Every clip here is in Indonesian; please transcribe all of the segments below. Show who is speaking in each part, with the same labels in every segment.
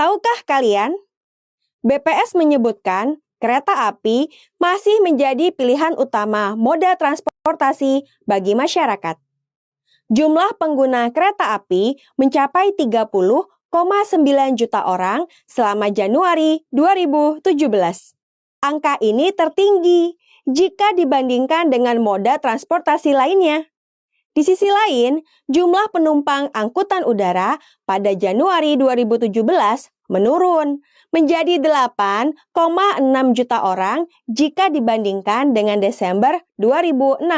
Speaker 1: Tahukah kalian, BPS menyebutkan kereta api masih menjadi pilihan utama moda transportasi bagi masyarakat. Jumlah pengguna kereta api mencapai 30,9 juta orang selama Januari 2017. Angka ini tertinggi jika dibandingkan dengan moda transportasi lainnya. Di sisi lain, jumlah penumpang angkutan udara pada Januari 2017 menurun menjadi 8,6 juta orang jika dibandingkan dengan Desember 2016.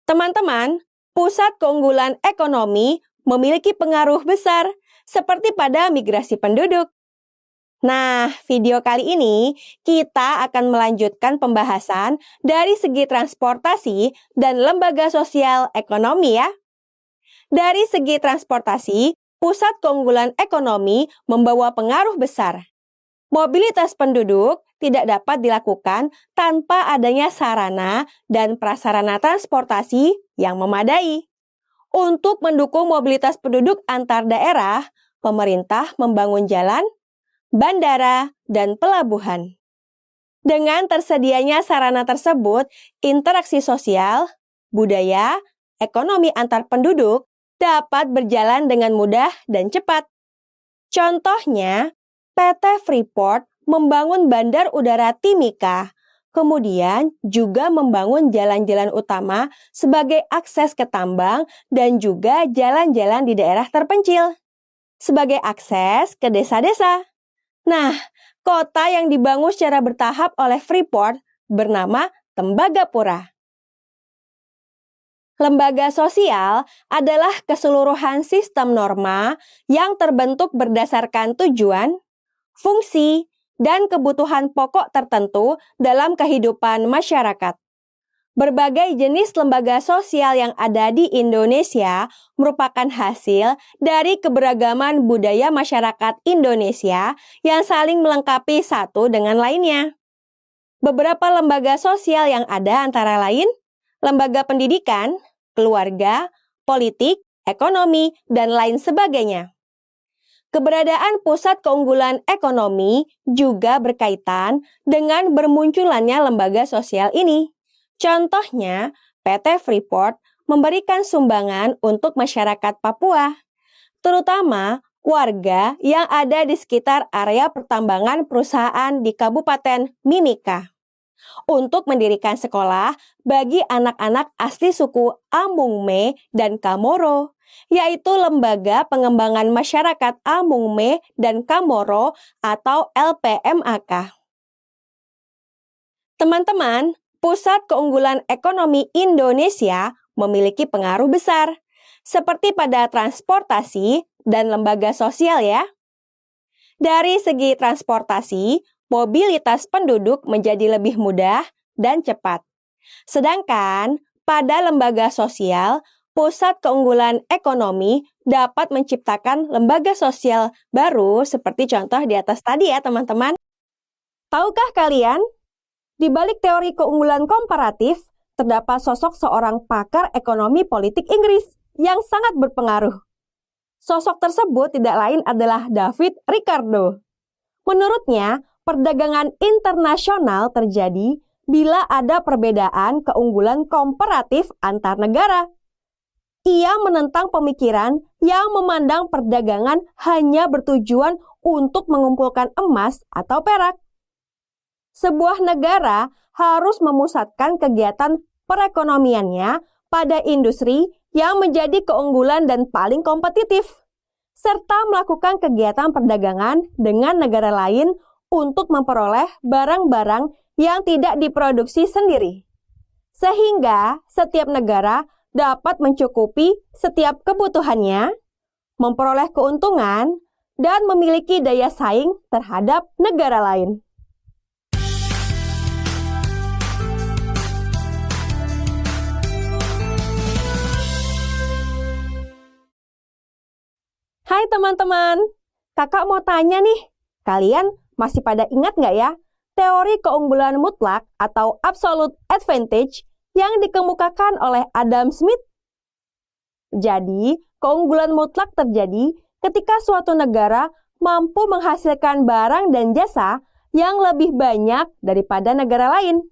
Speaker 1: Teman-teman, pusat keunggulan ekonomi memiliki pengaruh besar seperti pada migrasi penduduk. Nah, video kali ini kita akan melanjutkan pembahasan dari segi transportasi dan lembaga sosial ekonomi ya. Dari segi transportasi, pusat keunggulan ekonomi membawa pengaruh besar. Mobilitas penduduk tidak dapat dilakukan tanpa adanya sarana dan prasarana transportasi yang memadai. Untuk mendukung mobilitas penduduk antar daerah, pemerintah membangun jalan, bandara, dan pelabuhan. Dengan tersedianya sarana tersebut, interaksi sosial, budaya, ekonomi antar penduduk dapat berjalan dengan mudah dan cepat. Contohnya, PT Freeport membangun Bandar Udara Timika, kemudian juga membangun jalan-jalan utama sebagai akses ke tambang dan juga jalan-jalan di daerah terpencil sebagai akses ke desa-desa. Nah, kota yang dibangun secara bertahap oleh Freeport bernama Tembagapura. Lembaga sosial adalah keseluruhan sistem norma yang terbentuk berdasarkan tujuan, fungsi, dan kebutuhan pokok tertentu dalam kehidupan masyarakat. Berbagai jenis lembaga sosial yang ada di Indonesia merupakan hasil dari keberagaman budaya masyarakat Indonesia yang saling melengkapi satu dengan lainnya. Beberapa lembaga sosial yang ada antara lain lembaga pendidikan, keluarga, politik, ekonomi, dan lain sebagainya. Keberadaan pusat keunggulan ekonomi juga berkaitan dengan bermunculannya lembaga sosial ini. Contohnya, PT Freeport memberikan sumbangan untuk masyarakat Papua, terutama warga yang ada di sekitar area pertambangan perusahaan di Kabupaten Mimika, untuk mendirikan sekolah bagi anak-anak asli suku Amungme dan Kamoro, yaitu Lembaga Pengembangan Masyarakat Amungme dan Kamoro atau LPMAK. Teman-teman, pusat keunggulan ekonomi Indonesia memiliki pengaruh besar, seperti pada transportasi dan lembaga sosial ya. Dari segi transportasi, mobilitas penduduk menjadi lebih mudah dan cepat. Sedangkan pada lembaga sosial, pusat keunggulan ekonomi dapat menciptakan lembaga sosial baru seperti contoh di atas tadi ya teman-teman. Tahukah kalian, di balik teori keunggulan komparatif, terdapat sosok seorang pakar ekonomi politik Inggris yang sangat berpengaruh. Sosok tersebut tidak lain adalah David Ricardo. Menurutnya, perdagangan internasional terjadi bila ada perbedaan keunggulan komparatif antar negara. Ia menentang pemikiran yang memandang perdagangan hanya bertujuan untuk mengumpulkan emas atau perak. Sebuah negara harus memusatkan kegiatan perekonomiannya pada industri yang menjadi keunggulan dan paling kompetitif, serta melakukan kegiatan perdagangan dengan negara lain untuk memperoleh barang-barang yang tidak diproduksi sendiri. Sehingga setiap negara dapat mencukupi setiap kebutuhannya, memperoleh keuntungan, dan memiliki daya saing terhadap negara lain. Hai teman-teman, kakak mau tanya nih, kalian masih pada ingat nggak ya teori keunggulan mutlak atau absolute advantage yang dikemukakan oleh Adam Smith. Jadi, keunggulan mutlak terjadi ketika suatu negara mampu menghasilkan barang dan jasa yang lebih banyak daripada negara lain.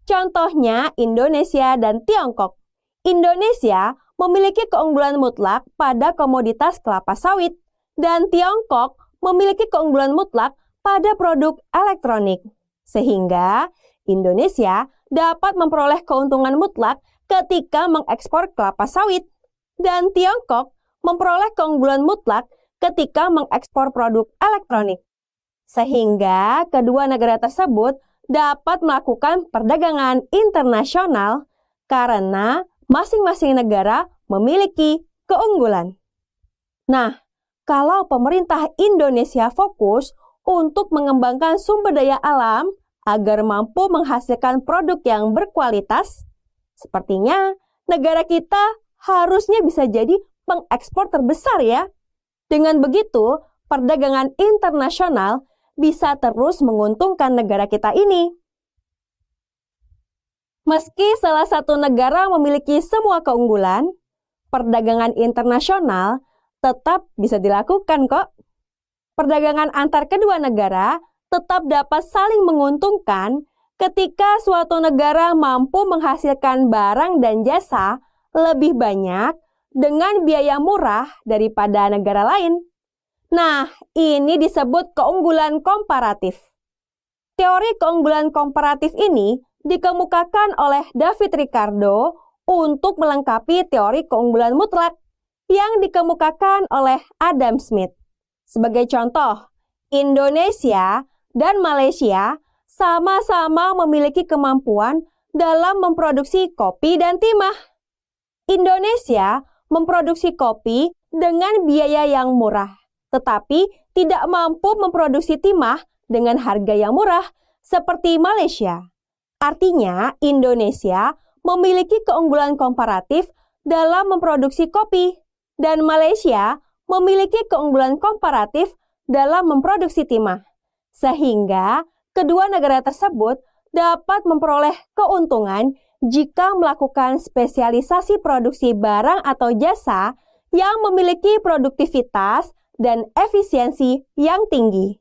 Speaker 1: Contohnya Indonesia dan Tiongkok. Indonesia memiliki keunggulan mutlak pada komoditas kelapa sawit, dan Tiongkok memiliki keunggulan mutlak pada produk elektronik. Sehingga Indonesia dapat memperoleh keuntungan mutlak ketika mengekspor kelapa sawit, dan Tiongkok memperoleh keunggulan mutlak ketika mengekspor produk elektronik. Sehingga kedua negara tersebut dapat melakukan perdagangan internasional karena masing-masing negara memiliki keunggulan. Nah, kalau pemerintah Indonesia fokus untuk mengembangkan sumber daya alam agar mampu menghasilkan produk yang berkualitas, sepertinya negara kita harusnya bisa jadi pengekspor terbesar ya. Dengan begitu, perdagangan internasional bisa terus menguntungkan negara kita ini. Meski salah satu negara memiliki semua keunggulan, perdagangan internasional tetap bisa dilakukan kok. Perdagangan antar kedua negara tetap dapat saling menguntungkan ketika suatu negara mampu menghasilkan barang dan jasa lebih banyak dengan biaya murah daripada negara lain. Nah, ini disebut keunggulan komparatif. Teori keunggulan komparatif ini dikemukakan oleh David Ricardo untuk melengkapi teori keunggulan mutlak yang dikemukakan oleh Adam Smith. Sebagai contoh, Indonesia dan Malaysia sama-sama memiliki kemampuan dalam memproduksi kopi dan timah. Indonesia memproduksi kopi dengan biaya yang murah, tetapi tidak mampu memproduksi timah dengan harga yang murah seperti Malaysia. Artinya, Indonesia memiliki keunggulan komparatif dalam memproduksi kopi, dan Malaysia memiliki keunggulan komparatif dalam memproduksi timah. Sehingga, kedua negara tersebut dapat memperoleh keuntungan jika melakukan spesialisasi produksi barang atau jasa yang memiliki produktivitas dan efisiensi yang tinggi.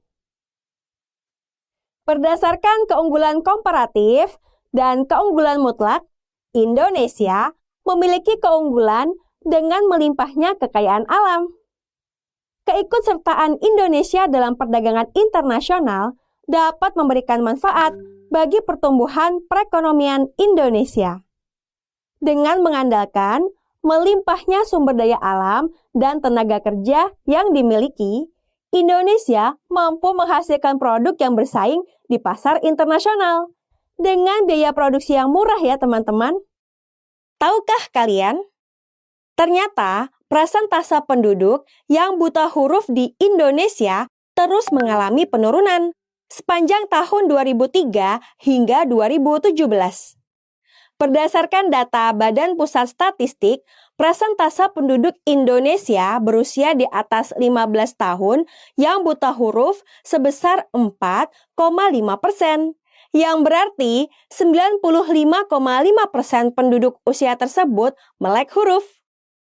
Speaker 1: Berdasarkan keunggulan komparatif dan keunggulan mutlak, Indonesia memiliki keunggulan dengan melimpahnya kekayaan alam. Keikutsertaan Indonesia dalam perdagangan internasional dapat memberikan manfaat bagi pertumbuhan perekonomian Indonesia. Dengan mengandalkan melimpahnya sumber daya alam dan tenaga kerja yang dimiliki, Indonesia mampu menghasilkan produk yang bersaing di pasar internasional dengan biaya produksi yang murah ya teman-teman. Tahukah kalian? Ternyata persentase penduduk yang buta huruf di Indonesia terus mengalami penurunan sepanjang tahun 2003 hingga 2017. Berdasarkan data Badan Pusat Statistik, persentase penduduk Indonesia berusia di atas 15 tahun yang buta huruf sebesar 4,5%, yang berarti 95,5% penduduk usia tersebut melek huruf.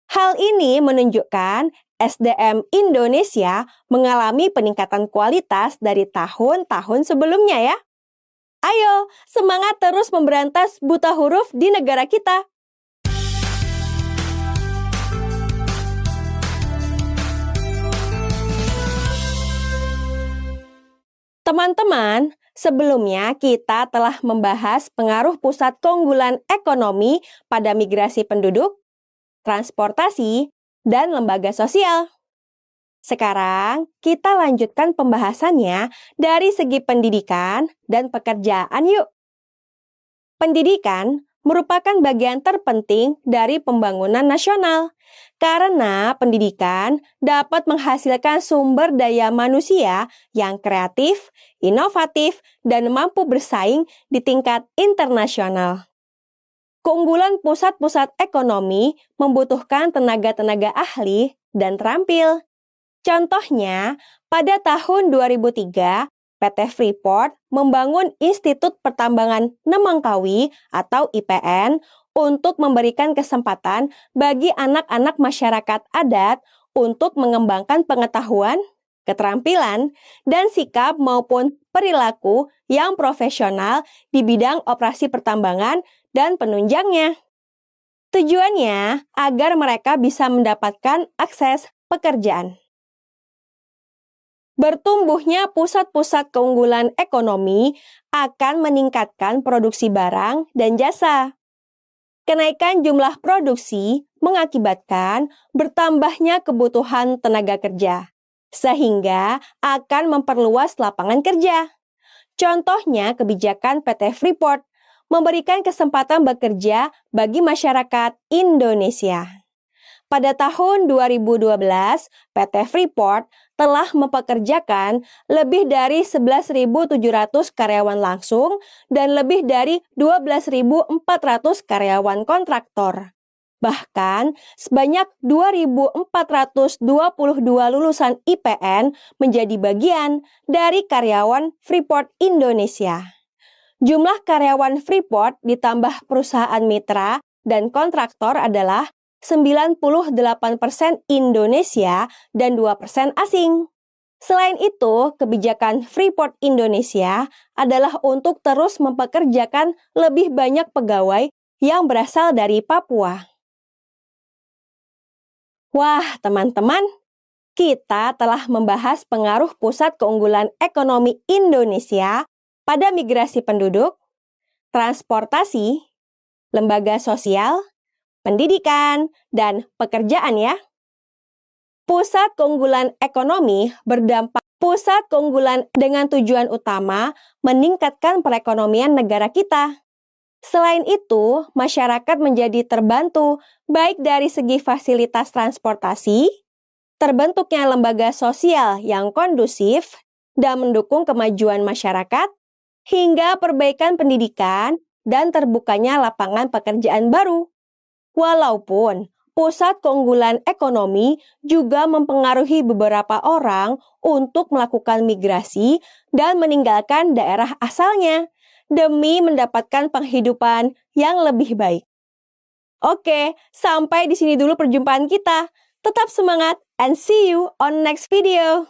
Speaker 1: Hal ini menunjukkan SDM Indonesia mengalami peningkatan kualitas dari tahun-tahun sebelumnya ya. Ayo, semangat terus memberantas buta huruf di negara kita. Teman-teman, sebelumnya kita telah membahas pengaruh pusat keunggulan ekonomi pada migrasi penduduk, transportasi, dan lembaga sosial. Sekarang, kita lanjutkan pembahasannya dari segi pendidikan dan pekerjaan yuk. Pendidikan merupakan bagian terpenting dari pembangunan nasional, karena pendidikan dapat menghasilkan sumber daya manusia yang kreatif, inovatif, dan mampu bersaing di tingkat internasional. Keunggulan pusat-pusat ekonomi membutuhkan tenaga-tenaga ahli dan terampil. Contohnya, pada tahun 2003, PT Freeport membangun Institut Pertambangan Nemangkawi atau IPN untuk memberikan kesempatan bagi anak-anak masyarakat adat untuk mengembangkan pengetahuan, keterampilan, dan sikap maupun perilaku yang profesional di bidang operasi pertambangan dan penunjangnya. Tujuannya agar mereka bisa mendapatkan akses pekerjaan. Bertumbuhnya pusat-pusat keunggulan ekonomi akan meningkatkan produksi barang dan jasa. Kenaikan jumlah produksi mengakibatkan bertambahnya kebutuhan tenaga kerja, sehingga akan memperluas lapangan kerja. Contohnya kebijakan PT Freeport memberikan kesempatan bekerja bagi masyarakat Indonesia. Pada tahun 2012, PT Freeport telah mempekerjakan lebih dari 11.700 karyawan langsung dan lebih dari 12.400 karyawan kontraktor. Bahkan, sebanyak 2.422 lulusan IPN menjadi bagian dari karyawan Freeport Indonesia. Jumlah karyawan Freeport ditambah perusahaan mitra dan kontraktor adalah 98% Indonesia dan 2% asing. Selain itu, kebijakan Freeport Indonesia adalah untuk terus mempekerjakan lebih banyak pegawai yang berasal dari Papua. Wah, teman-teman, kita telah membahas pengaruh pusat keunggulan ekonomi Indonesia pada migrasi penduduk, transportasi, lembaga sosial, pendidikan, dan pekerjaan ya. Pusat keunggulan ekonomi berdampak dengan tujuan utama meningkatkan perekonomian negara kita. Selain itu, masyarakat menjadi terbantu baik dari segi fasilitas transportasi, terbentuknya lembaga sosial yang kondusif dan mendukung kemajuan masyarakat, hingga perbaikan pendidikan dan terbukanya lapangan pekerjaan baru. Walaupun pusat keunggulan ekonomi juga mempengaruhi beberapa orang untuk melakukan migrasi dan meninggalkan daerah asalnya demi mendapatkan penghidupan yang lebih baik. Oke, sampai di sini dulu perjumpaan kita. Tetap semangat and see you on next video.